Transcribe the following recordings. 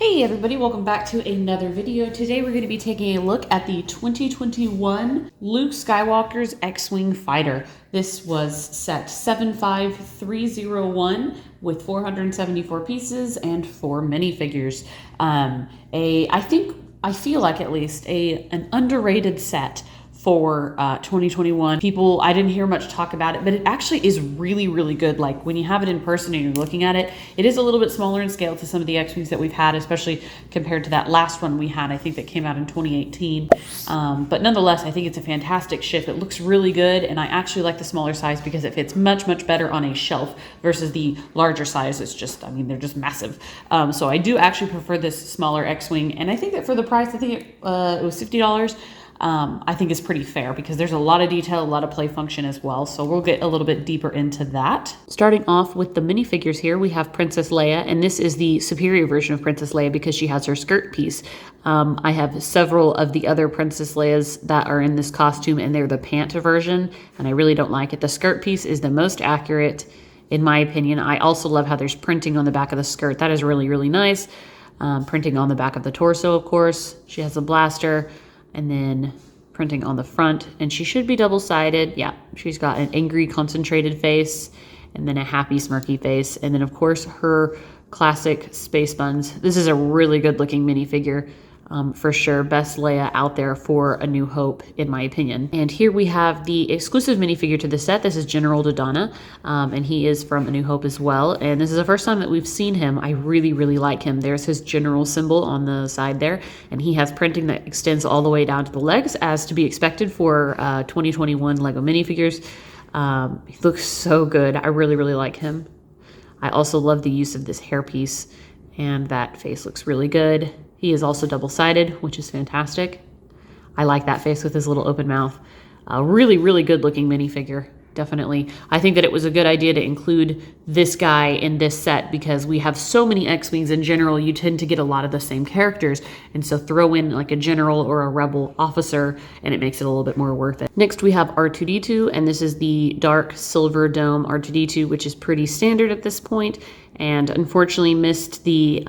Hey everybody, welcome back to another video. Today we're going to be taking a look at the 2021 Luke Skywalker's X-Wing Fighter. This was set 75301 with 474 pieces and 4 minifigures. I feel like at least an underrated set for 2021. I didn't hear much talk about it, but it actually is really, really good. Like when you have it in person and you're looking at it, it is a little bit smaller in scale to some of the X-Wings that we've had, especially compared to that last one we had, I think that came out in 2018. But nonetheless, I think it's a fantastic ship. It looks really good, and I actually like the smaller size because it fits much, much better on a shelf versus the larger size. It's just, I mean, they're just massive. So I do actually prefer this smaller X-Wing, and I think that for the price, I think it was $50. I think is pretty fair because there's a lot of detail, a lot of play function as well. So we'll get a little bit deeper into that. Starting off with the minifigures here, we have Princess Leia, and this is the superior version of Princess Leia because she has her skirt piece. I have several of the other Princess Leias that are in this costume, and they're the pant version, and I really don't like it. The skirt piece is the most accurate, in my opinion. I also love how there's printing on the back of the skirt. That is really, really nice. Printing on the back of the torso, of course. She has a blaster. And then printing on the front, and she should be double-sided. Yeah, she's got an angry, concentrated face, and then a happy, smirky face, and then of course her classic space buns. This is a really good-looking minifigure, for sure. Best Leia out there for A New Hope, in my opinion. And here we have the exclusive minifigure to the set. This is General Dodonna, and he is from A New Hope as well. And this is the first time that we've seen him. I really, really like him. There's his general symbol on the side there, and he has printing that extends all the way down to the legs, as to be expected for 2021 LEGO minifigures. He looks so good. I really, really like him. I also love the use of this hairpiece, and that face looks really good. He is also double-sided, which is fantastic. I like that face with his little open mouth. Really, really good-looking minifigure, definitely. I think that it was a good idea to include this guy in this set because we have so many X-Wings in general, you tend to get a lot of the same characters, and so throw in like a general or a rebel officer, and it makes it a little bit more worth it. Next, we have R2-D2, and this is the dark silver dome R2-D2, which is pretty standard at this point, and unfortunately missed the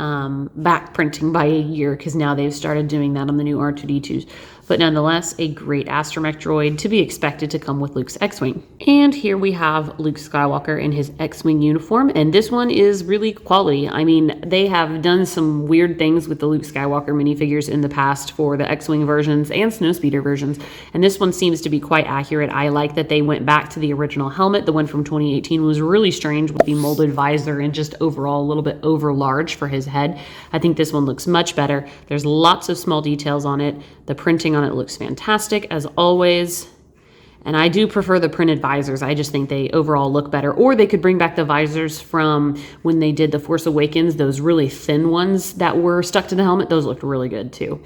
back printing by a year because now they've started doing that on the new R2-D2s. But nonetheless, a great astromech droid to be expected to come with Luke's X-Wing. And here we have Luke Skywalker in his X-Wing uniform, and this one is really quality. I mean, they have done some weird things with the Luke Skywalker minifigures in the past for the X-Wing versions and Snowspeeder versions, and this one seems to be quite accurate. I like that they went back to the original helmet. The one from 2018 was really strange with the molded visor and just overall a little bit over large for his head. I think this one looks much better. There's lots of small details on it. The printing on it looks fantastic as always, and I do prefer the printed visors. I just think they overall look better, or they could bring back the visors from when they did The Force Awakens, those really thin ones that were stuck to the helmet. Those looked really good too.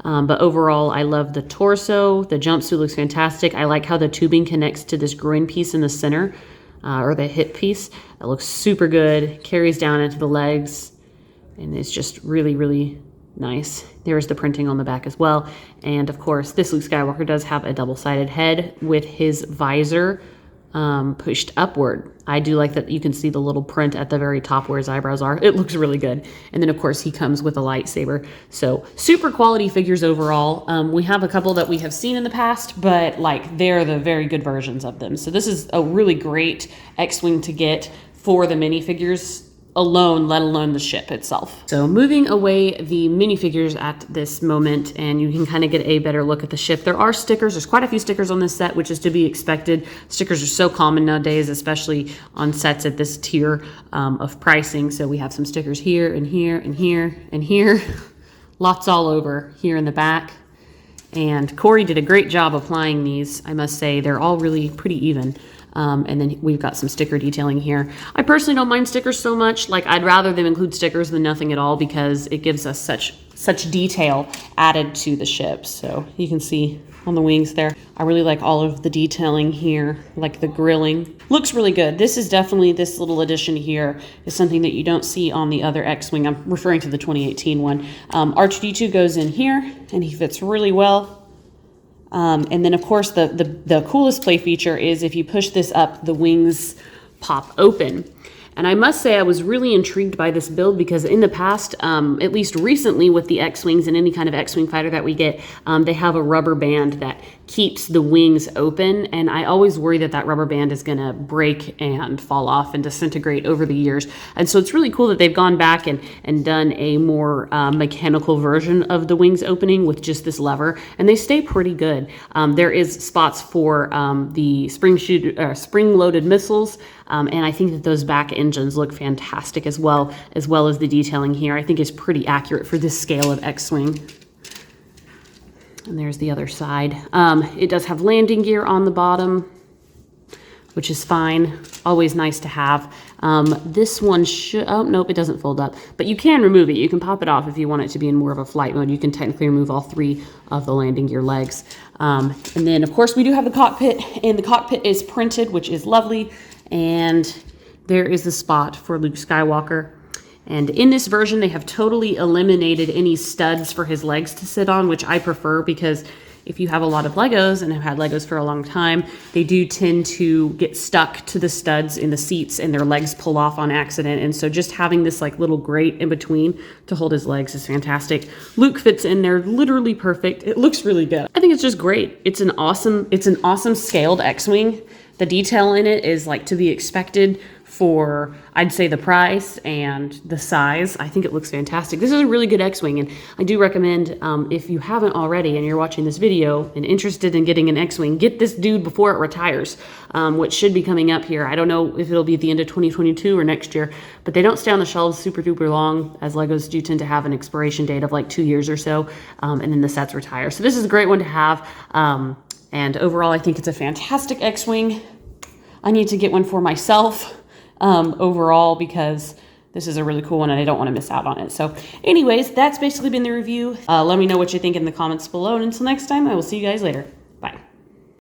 But overall, I love the torso. The jumpsuit looks fantastic. I like how the tubing connects to this groin piece in the center, or the hip piece. It looks super good, carries down into the legs, and it's just really, really nice. There's the printing on the back as well. And of course, this Luke Skywalker does have a double-sided head with his visor pushed upward. I do like that you can see the little print at the very top where his eyebrows are. It looks really good. And then of course he comes with a lightsaber. So super quality figures overall. We have a couple that we have seen in the past, but like they're the very good versions of them. So this is a really great X-Wing to get for the minifigures alone, let alone the ship itself. So moving away the minifigures at this moment, and you can kind of get a better look at the ship. There are stickers. There's quite a few stickers on this set, which is to be expected. Stickers are so common nowadays, especially on sets at this tier of pricing. So we have some stickers here and here and here and here. Lots all over here in the back. And Corey did a great job applying these. I must say, they're all really pretty even. And then we've got some sticker detailing here. I personally don't mind stickers so much. Like, I'd rather them include stickers than nothing at all because it gives us such detail added to the ship. So you can see on the wings there. I really like all of the detailing here, like the grilling. Looks really good. This is definitely, this little addition here is something that you don't see on the other X-Wing. I'm referring to the 2018 one. R2-D2 goes in here and he fits really well. And then of course the coolest play feature is if you push this up, the wings pop open. And I must say I was really intrigued by this build because in the past, at least recently with the X-Wings and any kind of X-Wing fighter that we get, they have a rubber band that keeps the wings open, and I always worry that that rubber band is going to break and fall off and disintegrate over the years. And so it's really cool that they've gone back and done a more mechanical version of the wings opening with just this lever, and they stay pretty good. There is spots for the spring-loaded missiles, and I think that those back engines look fantastic as well as the detailing here. I think is pretty accurate for this scale of X-Wing. And there's the other side. It does have landing gear on the bottom, which is fine. Always nice to have. This one should, oh, nope, it doesn't fold up. But you can remove it. You can pop it off if you want it to be in more of a flight mode. You can technically remove all 3 of the landing gear legs. And then, of course, we do have the cockpit. And the cockpit is printed, which is lovely. And there is the spot for Luke Skywalker. And in this version, they have totally eliminated any studs for his legs to sit on, which I prefer because if you have a lot of Legos and have had Legos for a long time, they do tend to get stuck to the studs in the seats and their legs pull off on accident. And so just having this like little grate in between to hold his legs is fantastic. Luke fits in there literally perfect. It looks really good. I think it's just great. It's an awesome scaled X-Wing. The detail in it is like to be expected for, I'd say, the price and the size. I think it looks fantastic. This is a really good X-Wing, and I do recommend, if you haven't already and you're watching this video and interested in getting an X-Wing, get this dude before it retires, which should be coming up here. I don't know if it'll be at the end of 2022 or next year, but they don't stay on the shelves super duper long, as Legos do tend to have an expiration date of like 2 years or so, and then the sets retire. So this is a great one to have, and overall I think it's a fantastic X-Wing. I need to get one for myself overall because this is a really cool one and I don't want to miss out on it. So anyways, that's basically been the review. Let me know what you think in the comments below, and until next time, I will see you guys later.